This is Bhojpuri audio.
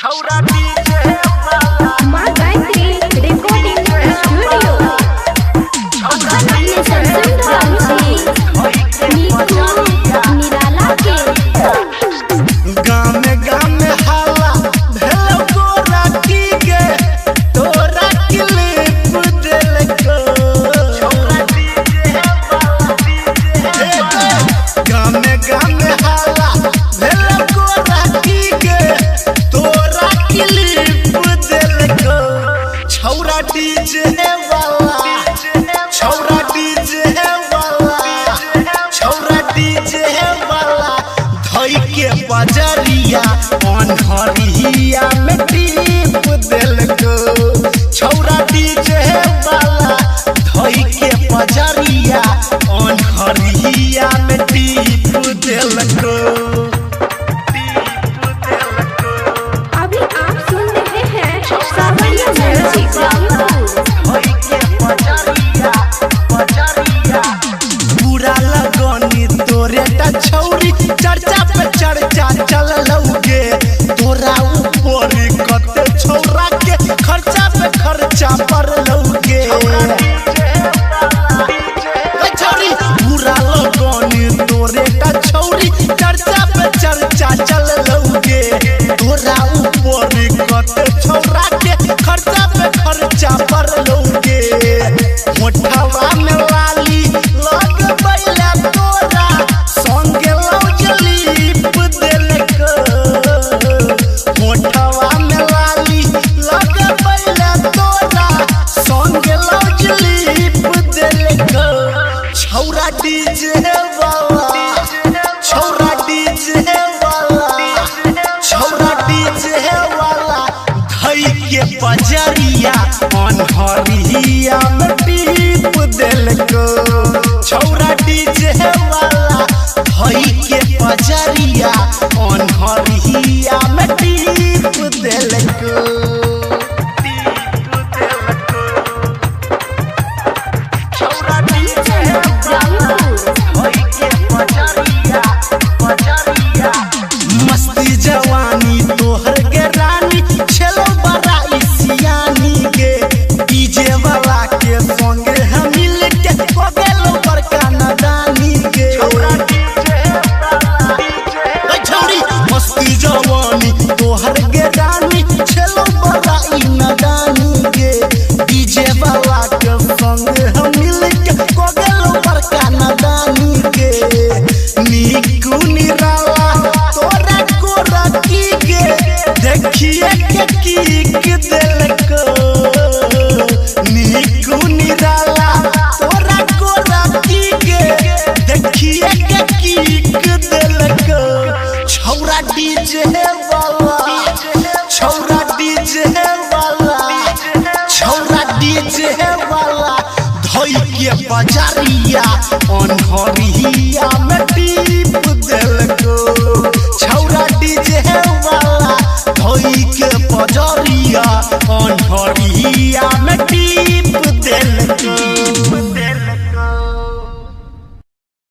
छौरा डीजे वाला मां गायत्री रिकॉर्डिंग स्टूडियो अपने संसद रामसी नीकू निराला के गाँव में हाला भेलो गोरा की गे तोरा क्लिप देलको छौरा डीजे वाला गाँव में हाला भेलो गोरा की गे तोरा क्लिप देलको छौरा डीजे वाला छौरा डीजे वाला छौरा डीजे वाला धई के बजरिया अनहरिया में टीप देलको छौरा डीजे वाला धई के बजरिया अनहरिया में टीप देलको। अभी आप सुन रहे हैं सावरिया म्यूजिक पूरा लगनी तोरे टा छौरी चर्चा पे चर्चा चल लौगे तोरा ऊपर कते छौरा के खर्चा पे खर्चा पर लौगे छौरी पूरा लगनी तोरे टा छौरी चर्चा पे चर्चा चल लौगे तोरा ऊपर कते छौरा के खर्चा पे खर्चा पर लौगे मोठवा में लाली लग बैला तोरा संगे लौजलीप देलको मोठवा में लाली लग बैला तोरा संगे लौजलीप देलको छौरा डीजे वाला छौरा डीजे वाला छौरा डीजे वाला धई के बजरिया अनहरिया में टीप देलको छौरा डीजे वाला धई के बजरिया अनहरिया में टीप देलको। छौरा डीजे मस्ती जवानी तोहर के रानी छेलो बड़ा सियानी के डीजे वाला के संगे हम मिल के कोगेलो बड़का नदानी के छौरी मस्ती जवानी तोहर के रानी छेलो बड़ा नदानी के डीजे वाला के संगे हम मिल के कोगेलो बड़का नदानी के नीकू निराला तोरा गोरा की गे देखिए के कीक देलको नीकू निराला तोरा गोरा की गे देखिए के कीक देलको छौरा डीजे वाला छौरा डीजे वाला छौरा डीजे वाला धई के बजरिया अनहरिया में